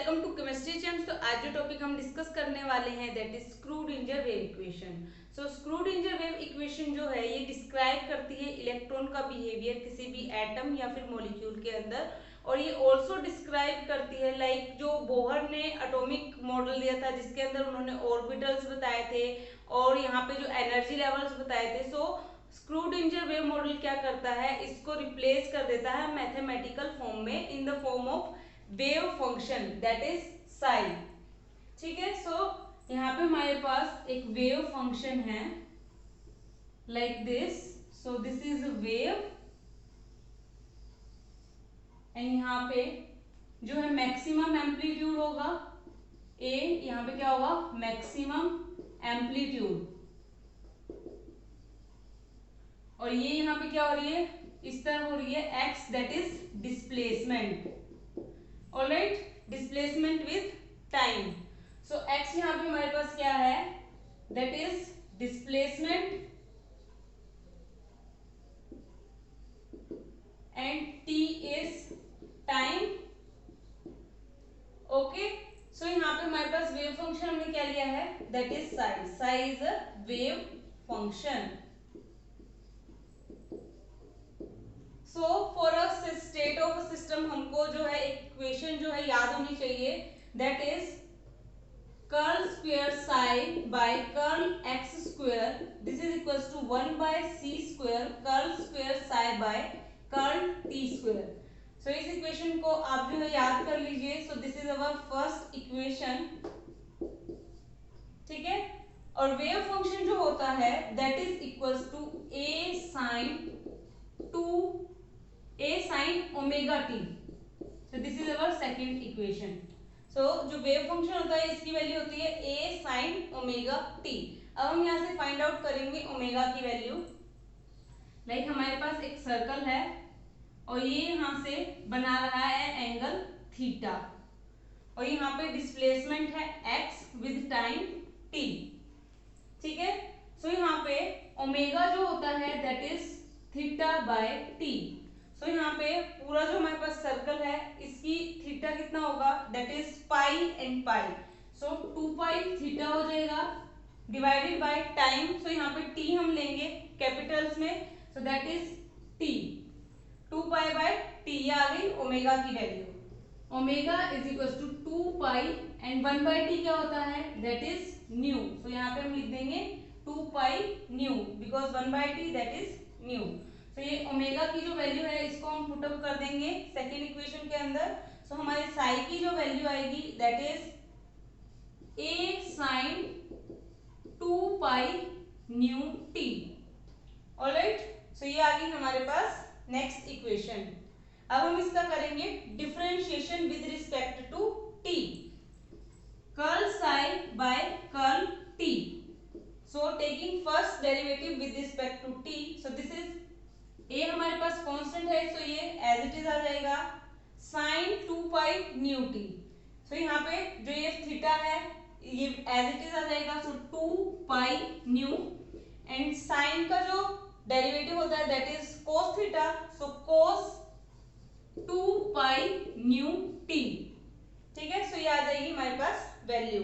Welcome to chemistry champ. तो आज जो टॉपिक हम डिस्कस करने वाले हैं that is Schrodinger wave equation. So Schrodinger wave equation जो है ये डिस्क्राइब करती है इलेक्ट्रॉन का बिहेवियर किसी भी एटम या फिर मॉलिक्यूल के अंदर, और ये ऑल्सो डिस्क्राइब करती है लाइक जो बोहर ने एटॉमिक मॉडल दिया था जिसके अंदर उन्होंने ऑर्बिटल्स बताए थे और यहाँ पे जो एनर्जी लेवल्स बताए थे। सो स्क्रूडिंजर वेव मॉडल क्या करता है, इसको रिप्लेस कर देता है मैथमेटिकल फॉर्म में in the form of wave function that is Sai. ठीक है, सो यहाँ पे हमारे पास एक वेव फंक्शन है like this. So this is wave and यहाँ पे जो है मैक्सिमम एम्पलीट्यूड होगा ए, यहाँ पे क्या होगा मैक्सिमम एम्पलीट्यूड, और ये यहाँ पे क्या हो रही है इस तरह हो रही है x that is displacement. Alright, displacement with time. So x यहाँ पे हमारे पास क्या है that is displacement and t is time. Okay, so यहाँ पे हमारे पास वेव फंक्शन हमने क्या लिया है that is psi. Psi is a wave function. So for a state of system हमको जो है इक्वेशन जो है याद होनी चाहिए that is curl square psi by curl x square this is equals to 1 by C square curl square psi by curl T square. So इस equation को आप जो है याद कर लीजिए। So this is our first equation. ठीक है, और वेव फंक्शन जो होता है that is equals to A sine omega t. So this is our second equation. So जो वेव फंक्शन होता है इसकी वैल्यू होती है ए साइन ओमेगा टी। अब हम यहाँ से फाइंड आउट करेंगे ओमेगा की वैल्यू। लाइक हमारे पास एक सर्कल है और ये यहाँ से बना रहा है एंगल थीटा, और यहाँ पे डिस्प्लेसमेंट है एक्स विद टाइम टी। ठीक है, सो यहाँ पे ओमेगा जो होता है that is theta by t. So यहाँ पे पूरा जो हमारे पास सर्कल है इसकी थीटा कितना होगा that is pi and pi. So 2 pi theta हो जाएगा डिवाइडेड बाय टाइम। सो यहाँ पे टी हम लेंगे कैपिटल्स में, so that is T 2 pi by T. ये आ गई ओमेगा की value. Omega is equal to 2 pi and 1 by T क्या होता है दैट इज न्यू। सो यहाँ पे हम लिख देंगे 2 pi nu because 1 by T that is nu. तो ये ओमेगा की जो वैल्यू है इसको हम पुट अप कर देंगे सेकेंड इक्वेशन के अंदर। सो हमारे साई की जो वैल्यू आएगी that is A sine 2 pi nu t. Alright, so ये आ गई हमारे पास नेक्स्ट इक्वेशन। अब हम इसका करेंगे differentiation with respect to T. Curl psi by curl T. So taking first derivative with respect to T. So this is a हमारे पास कांस्टेंट है, सो ये एज इट इज आ जाएगा sign 2 pi nu t. So यहाँ पे जो ये theta है ये एज इट इज आ जाएगा, सो 2 पाई न्यू एंड साइन का जो डेरिवेटिव होता है that is cos theta. So cos 2 pi nu T. ठीक है, सो ये आ जाएगी हमारे पास वैल्यू।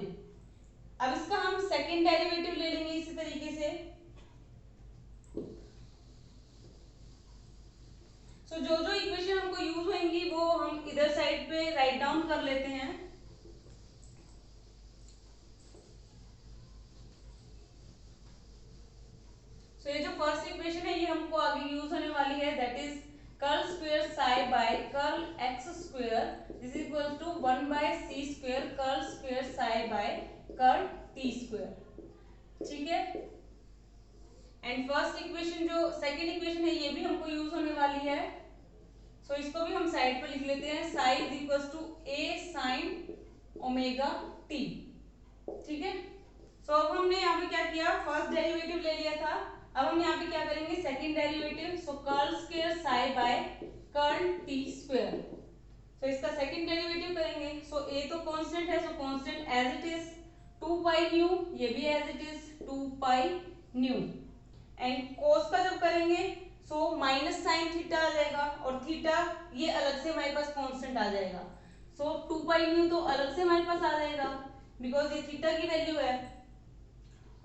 अब इसका हम सेकेंड डेरिवेटिव ले लेंगे इसी तरीके से। सो जो जो इक्वेशन हमको यूज होंगी वो हम इधर साइड पे राइट डाउन कर लेते हैं। सो ये जो फर्स्ट इक्वेशन है ये हमको आगे यूज होने वाली है that is curl square psi by curl x square this is equal to 1 by C square curl square psi by curl T square. ठीक है, एंड फर्स्ट इक्वेशन जो सेकेंड इक्वेशन है ये भी हमको यूज होने वाली है। सो इसको भी हम साइड पे लिख लेते हैं psi is equal to A sine omega T. ठीक है, सो अब हमने यहाँ पे क्या किया फर्स्ट डेरिवेटिव ले लिया था। अब हम यहाँ पे क्या करेंगे second derivative. So curl square psi by curl T square. So इसका सेकंड डेरिवेटिव करेंगे। सो ए तो कांस्टेंट है, so constant as it is 2 pi nu, ये भी as it is 2 pi nu and cos का जब करेंगे सो माइनस साइन थीटा आ जाएगा और थीटा ये अलग से हमारे पास कांस्टेंट आ जाएगा। सो 2 पाई न्यू तो अलग से हमारे पास आ जाएगा बिकॉज ये थीटा की वैल्यू है।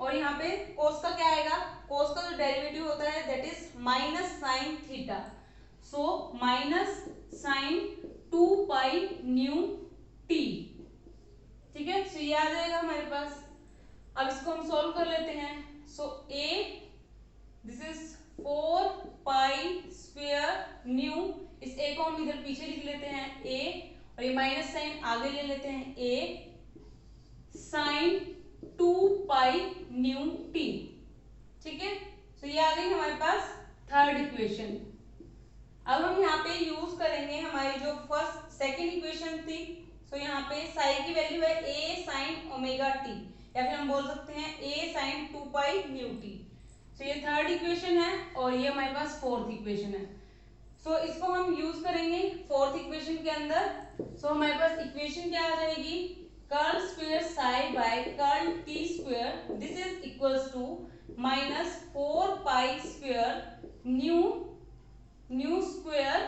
और यहाँ पे कोस का क्या आएगा, कोस का जो डेरिवेटिव होता है that is minus sine theta, so minus sine 2 pi nu T. ठीक है, सो ये आ जाएगा हमारे पास। अब इसको हम सॉल्व कर लेते हैं। So A this is 4 pi square nu, इस ए को हम इधर पीछे लिख लेते हैं ए, और ये माइनस साइन आगे ले लेते हैं ए साइन 2 पाई न्यू टी। ठीक है, तो ये आ गई हमारे पास थर्ड इक्वेशन। अब हम यहाँ पे यूज करेंगे हमारी जो फर्स्ट सेकंड इक्वेशन थी। सो यहाँ पे साई की वैल्यू है ए साइन ओमेगा टी, या फिर हम बोल सकते हैं ए sine 2 pi nu t. So ये थर्ड इक्वेशन है और ये हमारे पास फोर्थ इक्वेशन है। सो इसको हम यूज करेंगे फोर्थ इक्वेशन के अंदर। सो हमारे पास इक्वेशन क्या आ जाएगी, curl square psi by curl T square this is equals to minus 4 pi square nu square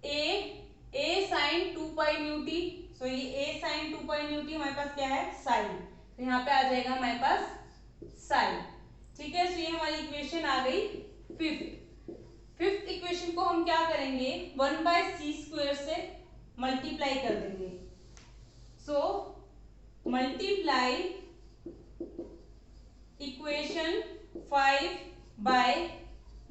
A sine 2 pi nu t. So ये A sine 2 pi nu t हमारे पास क्या है, साइन, तो यहाँ पे आ जाएगा हमारे पास साइन। ठीक है, सो ये हमारी इक्वेशन आ गई फिफ्थ इक्वेशन को हम क्या करेंगे, 1 बाय सी स्क्वायर से मल्टीप्लाई कर देंगे। So multiply equation 5 by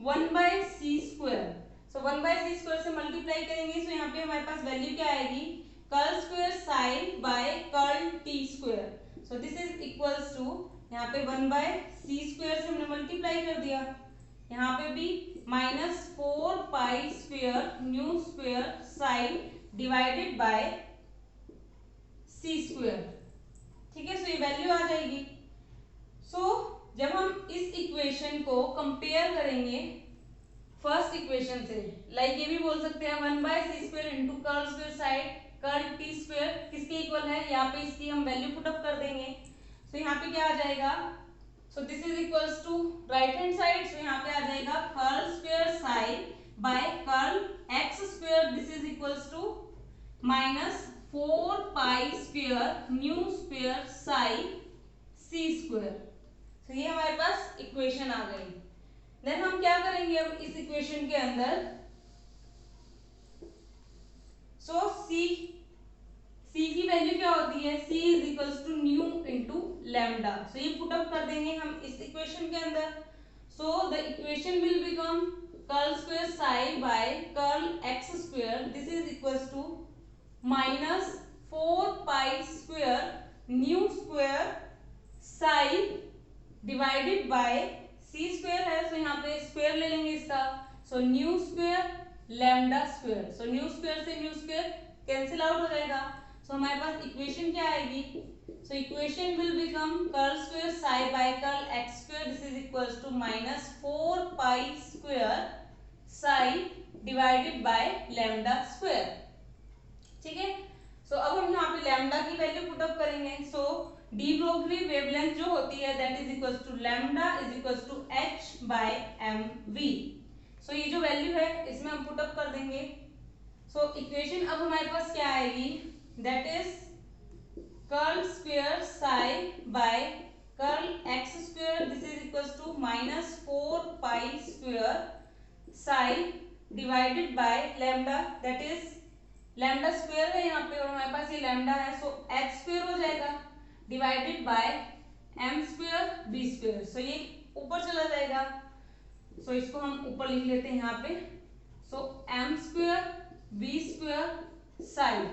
1 by C square. So 1 by C square से मल्टीप्लाई करेंगे। सो यहाँ पे हमारे पास वैल्यू क्या आएगी, curl square sine by curl T square. So this is equals to, यहाँ पे 1 बाय सी स्क्वायर से हमने मल्टीप्लाई कर दिया, यहाँ पे भी minus 4 pi square nu square sine divided by C square. ठीक है, सो ये वैल्यू आ जाएगी। सो जब हम इस इक्वेशन को कंपेयर करेंगे फर्स्ट इक्वेशन से, लाइक ये भी बोल सकते हैं 1 by C square into curl square side curl T square किसके इक्वल है, यहाँ पे इसकी हम वैल्यू पुट अप कर देंगे। सो यहाँ पे क्या आ जाएगा, so this is equals to right hand side, so यहाँ पे आ जाएगा curl square side by curl x square this is equals to minus 4 pi square nu square sine c square. तो ये हमारे पास इक्वेशन आ गई। देन हम क्या करेंगे अब इस इक्वेशन के अंदर, सो सी की वैल्यू क्या होती है, c is equals to nu into lambda. So ये पुट अप कर देंगे हम इस इक्वेशन के अंदर। So the equation will become curl square psi by curl x square this is equals to minus 4 pi square nu square psi divided by C square है, so यहाँ पे स्क्वायर ले लेंगे इसका। So nu square lambda square, so nu square से nu square cancel out हो जाएगा। So हमारे पास इक्वेशन क्या आएगी, so equation will become curl square psi by curl x square this is equals to minus 4 pi square psi divided by lambda square. ठीक है, सो अब हम यहाँ पे लैम्डा की वैल्यू पुट अप करेंगे। सो डी ब्रोगली वेवलेंथ जो होती है that is equals to lambda is equals to h by m v. So ये जो वैल्यू है इसमें हम पुट अप कर देंगे। सो इक्वेशन अब हमारे पास क्या आएगी, that is curl square psi by curl x square this is equals to minus 4 pi square psi divided by lambda that is lambda square है यहाँ पे और हमारे पास ये लैम्डा है, सो एच स्क्वायर हो जाएगा divided by m square b square. So ये ऊपर चला जाएगा, सो इसको हम ऊपर लिख लेते हैं यहाँ पे। So m square b square side.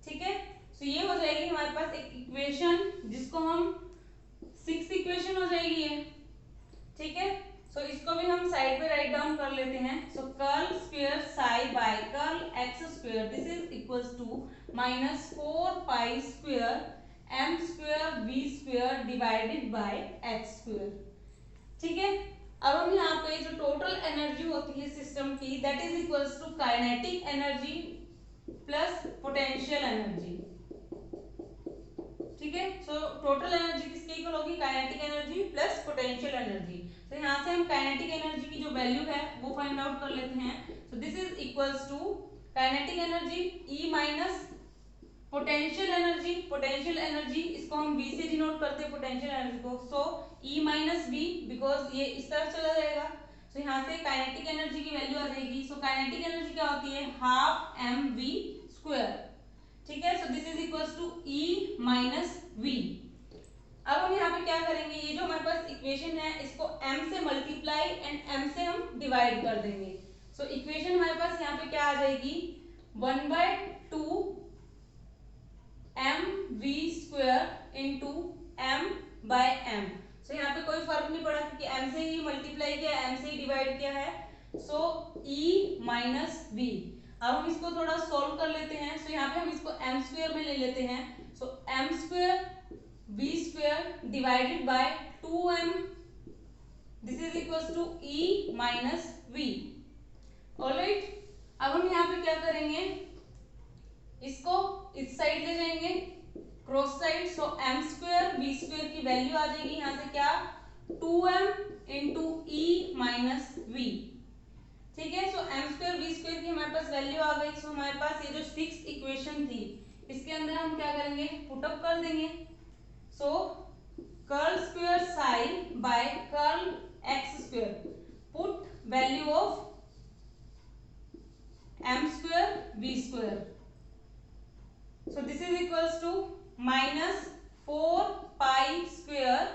ठीक है, सो ये हो जाएगी हमारे पास एक इक्वेशन जिसको हम 6th इक्वेशन हो जाएगी ये। ठीक है, सो इसको भी हम साइड पे राइट डाउन कर लेते हैं। So curl square psi by curl x square this is equals to minus 4 pi square m square v square divided by x square. ठीक है, अब हम यहाँ पे जो टोटल एनर्जी होती है सिस्टम की that is equals to kinetic energy plus potential energy. ठीक है, सो टोटल एनर्जी किसके इक्वल होगी, kinetic energy plus potential energy. तो यहाँ से हम काइनेटिक एनर्जी की जो वैल्यू है वो फाइंड आउट कर लेते हैं। So this is equals to kinetic energy E minus potential energy इसको हम V से डिनोट करते हैं पोटेंशियल एनर्जी को, सो E माइनस V, बिकॉज ये इस तरफ चला जाएगा, सो यहाँ से काइनेटिक एनर्जी की वैल्यू आ जाएगी। सो काइनेटिक एनर्जी क्या होती है, हाफ mv स्क्वायर, ठीक है। So this is equals to E minus V। अब हम यहाँ पे क्या करेंगे, ये जो हमारे पास इक्वेशन है इसको m से मल्टीप्लाई एंड m से हम डिवाइड कर देंगे। सो इक्वेशन हमारे पास यहाँ पे क्या आ जाएगी, 1/2 mv square into m by m। सो यहाँ पे कोई फर्क नहीं पड़ा क्योंकि m से ही मल्टीप्लाई किया, m से ही डिवाइड किया है। सो e माइनस v। अब हम इसको थोड़ा सोल्व कर लेते हैं। सो यहाँ पे हम इसको m स्क्वायर में ले लेते हैं। So m square v square divided by 2m, this is equals to e minus v। Alright, अब हम यहाँ पे क्या करेंगे, इसको इस साइड ले जाएंगे क्रॉस साइड। सो m स्क्वायर v स्क्वायर की वैल्यू आ जाएगी यहाँ से क्या, 2m into e minus v, ठीक है। सो m स्क्वायर v स्क्वायर की हमारे पास वैल्यू आ गई। सो हमारे पास ये जो 6 इक्वेशन थी इसके अंदर हम क्या करेंगे, पुट अप कर देंगे। So curl square sine by curl x square, put value of m square v square, so this is equals to minus 4 pi square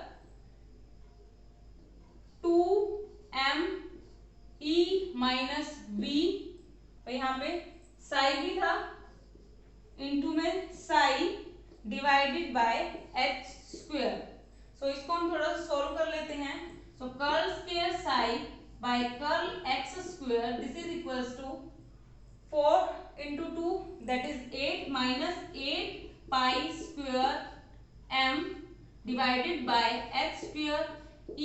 2m e minus v, और यहाँ पे साई भी था, इनटू में psi divided by h square. So इसको हम थोड़ा सा सोल्व कर लेते हैं। So curl square psi by curl x square, this is equals to 4 into 2 that is 8 minus 8 pi square m divided by h square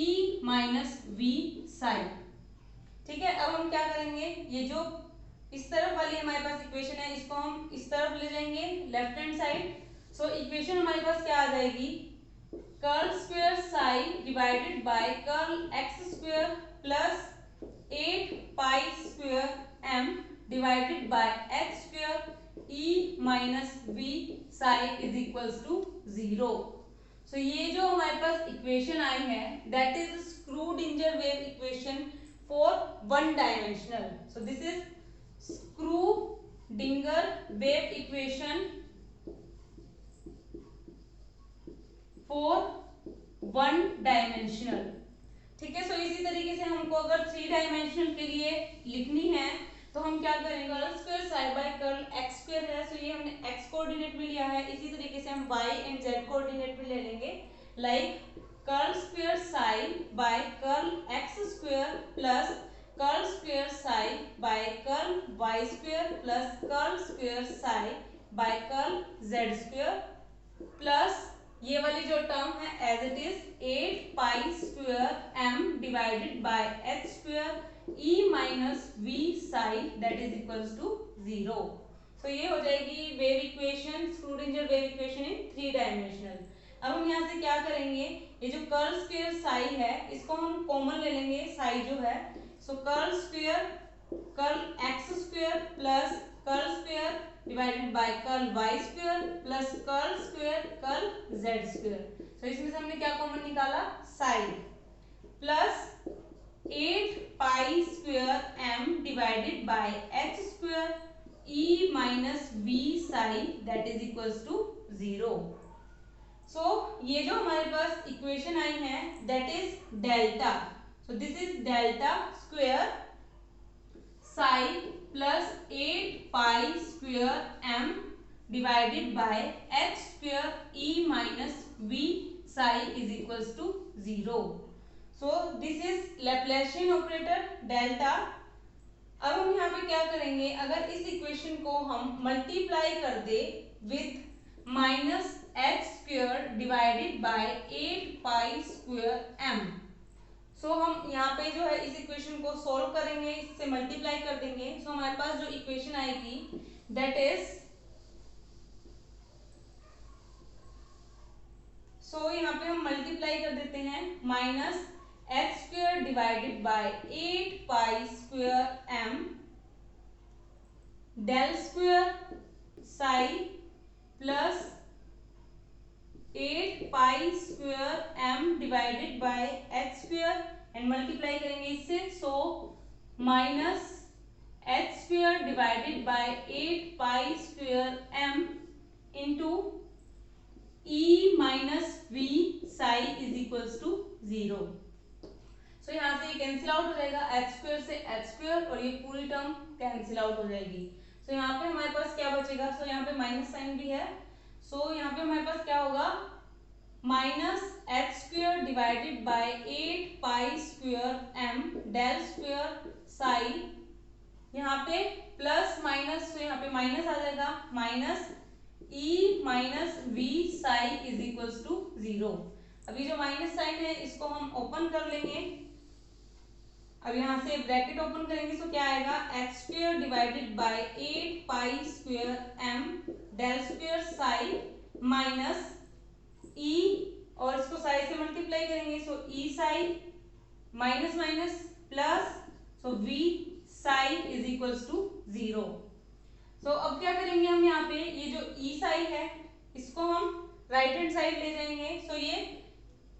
e minus v psi, ठीक है। अब हम क्या करेंगे, ये जो इस तरफ वाली हमारे पास इक्वेशन है इसको हम इस तरफ ले जाएंगे left hand side. So equation हमारे पास क्या आ जाएगी, curl square psi divided by curl x square plus 8 pi square m divided by h square e minus v psi is equals to 0। so ये जो हमारे पास इक्वेशन आई है that is Schrödinger wave equation for one dimensional। so this is Schrödinger wave equation for one dimensional, ठीक है। सो इसी तरीके से हमको अगर 3 डायमेंशनल के लिए लिखनी है तो हम क्या करेंगे, curl square psi by curl x square है, सो ये हमने एक्स कोऑर्डिनेट में लिया है, इसी तरीके से हम वाई एंड जेड कोऑर्डिनेट में ले लेंगे। Like curl square psi by curl x square plus curl square psi by curl y square plus curl square psi by curl z square, plus ये वाली जो टर्म है as it is 8 pi square m divided by h square e minus v psi that is equals to 0। So ये हो जाएगी wave equation, Schrodinger wave equation in 3 dimensional. अब हम यहाँ से क्या करेंगे, ये जो कर्ल स्क्वायर साई है इसको हम कॉमन ले लेंगे, साई जो है। So curl square curl x square plus curl square divided by curl y square plus curl square curl z square. So इसमें से हमने क्या कॉमन निकाला, psi plus 8 pi square m divided by h square e minus v psi that is equals to 0। So ये जो हमारे पास equation आई है that is delta. So this is delta square psi plus 8 pi square m divided by h square e minus v psi is equals to 0। So this is Laplacian operator delta. अब हम यहाँ पे क्या करेंगे, अगर इस इक्वेशन को हम मल्टीप्लाई कर दे with minus h square divided by 8 pi square m, so हम यहाँ पे जो है इस इक्वेशन को सॉल्व करेंगे, इससे मल्टीप्लाई कर देंगे। सो हमारे पास जो इक्वेशन आएगी दैट इज, सो यहाँ पे हम मल्टीप्लाई कर देते हैं minus h square divided by 8 pi square m del square psi plus 8 pi square M divided by H square and multiply करेंगे इससे, so minus H square divided by 8 pi square M into E minus V psi is equals to 0। So यहाँ से ये cancel out हो जाएगा, H square से H square और ये पूरी टर्म कैंसिल आउट हो जाएगी। सो यहाँ पे हमारे पास क्या बचेगा, सो यहाँ पे माइनस साइन भी है, सो यहाँ पे हमारे पास क्या होगा, minus H square divided by 8 pi square M del square psi, यहाँ पे प्लस माइनस, तो यहाँ पे माइनस आ जाएगा, minus E minus V psi is equals to 0। अभी जो माइनस साइन है इसको हम ओपन कर लेंगे, अब यहाँ से ब्रैकेट ओपन करेंगे, तो क्या आएगा, x square divided by 8 pi square M del square psi minus e और इसको साई से मल्टीप्लाई करेंगे, so e psi minus minus plus, so v psi is equals to 0। So अब क्या करेंगे हम, यहाँ पे ये जो ई साई है इसको हम राइट हैंड साइड ले जाएंगे, सो ये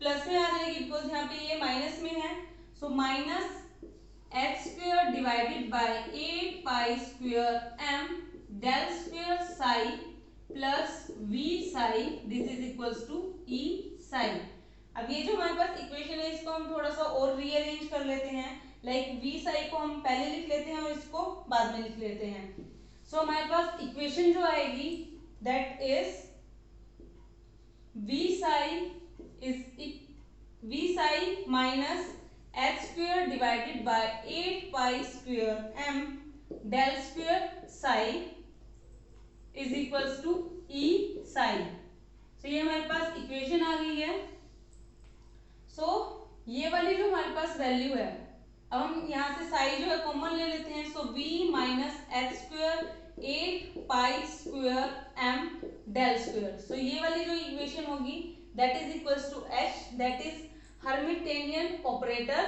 प्लस में आ जाएगी बिकॉज यहाँ पे ये माइनस में है, so minus H square divided by 8 pi square M del square psi plus v psi this is equals to e psi. अब ये जो हमारे पास इक्वेशन है इसको हम थोड़ा सा और रीअरेंज कर लेते हैं, लाइक वी साई को हम पहले लिख लेते हैं और इसको बाद में लिख लेते हैं। सो हमारे पास इक्वेशन जो आएगी that is v psi minus H square divided by 8 pi square M del square psi is equals to e psi. So ये हमारे पास इक्वेशन आ गई है। सो ये वाली जो हमारे पास वैल्यू है, अब हम यहाँ से साई जो है कॉमन ले लेते हैं, so v minus H square 8 pi square M del square, so ये वाली जो इक्वेशन होगी that is equals to h, that is hermitian operator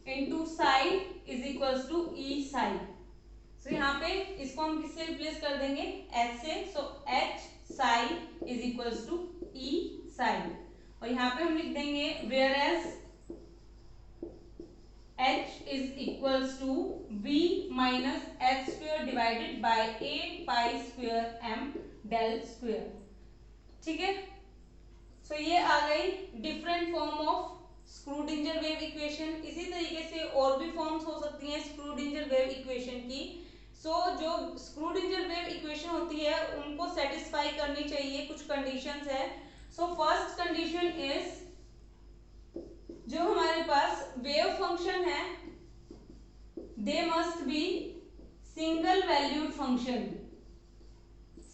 into psi is equals to e psi. So यहाँ पे इसको हम किससे रिप्लेस कर देंगे, एच से, so h psi is equals to e psi, और यहाँ पे हम लिख देंगे where as h is equals to v minus H square divided by 8 pi square m del square. ठीक है, सो ये आ गई different form of Schrodinger wave equation. इसी तरीके से और भी फॉर्म्स हो सकती हैं स्क्रूडिंजर वेव इक्वेशन की। सो जो स्क्रूडिंजर वेव इक्वेशन होती है उनको सेटिस्फाई करनी चाहिए कुछ कंडीशंस है। सो फर्स्ट कंडीशन इज, जो हमारे पास वेव फंक्शन है they must be single valued function,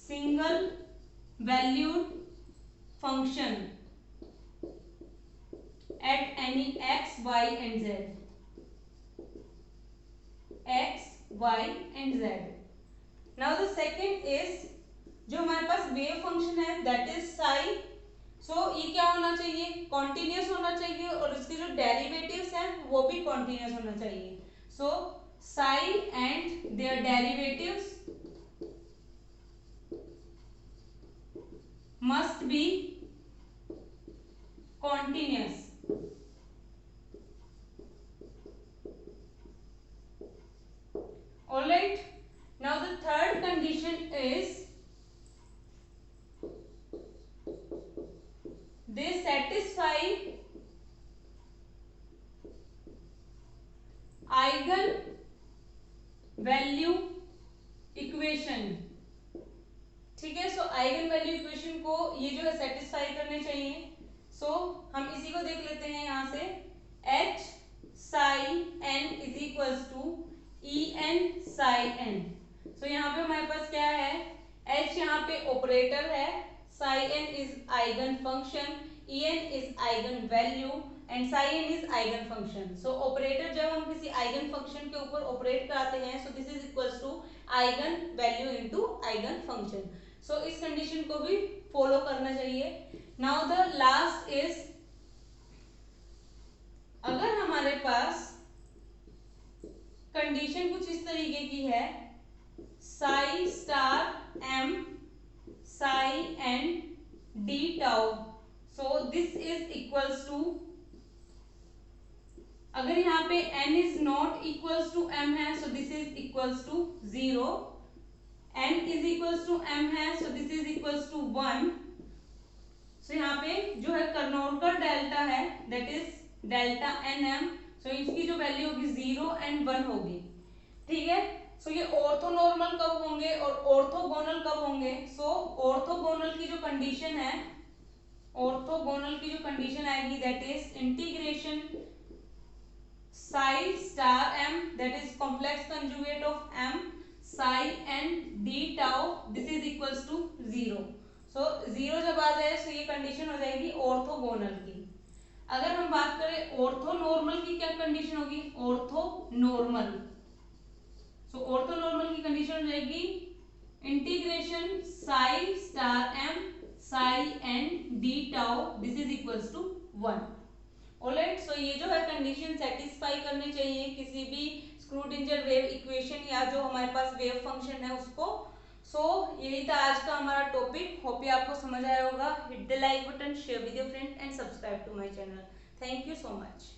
single valued function at any x, y and z, x, y and z. Now the second is, जो हमारे पास wave function है that is psi, so ये क्या होना चाहिए, continuous होना चाहिए और इसके जो डेरिवेटिव्स हैं वो भी कॉन्टिन्यूस होना चाहिए। so psi and their derivatives must be continuous। All right, now the third condition is they satisfy eigen value equation। ठीक है, सो आइगन वैल्यू इक्वेशन को ये जो है सेटिस्फाई करने चाहिए। सो हम इसी को देख लेते हैं, यहाँ से h psi n is equals to e n psi n. So यहाँ पे हमारे पास क्या है, h यहाँ पे ऑपरेटर है, psi N is eigen function, E N is eigen value and psi N is eigen function. So operator जब हम किसी आइगन फंक्शन के ऊपर ऑपरेट कराते हैं, so this is equals to eigen value into eigen function. So इस condition को भी फॉलो करना चाहिए। नाउ द लास्ट इज, अगर हमारे पास कंडीशन कुछ इस तरीके की है, psi star M psi and D tau, so this is equals to, अगर यहाँ पे n is not equals to m है, so this is equals to 0, n is equals to m है, so this is equals to 1। सो यहाँ पे जो है कार्नोट का डेल्टा है दैट इज डेल्टा nm, सो इसकी जो वैल्यू होगी 0 एंड 1 होगी, ठीक है। सो ये ऑर्थोनॉर्मल कब होंगे और ऑर्थोगोनल कब होंगे? सो ऑर्थोगोनल की जो कंडीशन है, ऑर्थोगोनल की जो कंडीशन आएगी that is integration psi star m, that is complex conjugate of m psi and d tau, this is equals to 0। so 0 जब आ जाए तो ये कंडीशन हो जाएगी ऑर्थोगोनल की। अगर हम बात करें ऑर्थोनॉर्मल की, क्या कंडीशन होगी? ऑर्थोनॉर्मल, सो ऑर्थोनॉर्मल की कंडीशन हो जाएगी integration psi star m psi and d tau, this is equals to 1। Alright, so ये जो है कंडीशन सेटिस्फाई करनी चाहिए किसी भी स्क्रूडिंजर वेव इक्वेशन या जो हमारे पास वेव फंक्शन है उसको। सो यही था आज का हमारा टॉपिक, होप ये आपको समझ आया होगा। Hit the like button, share with your friend and subscribe to my channel. Thank you so much.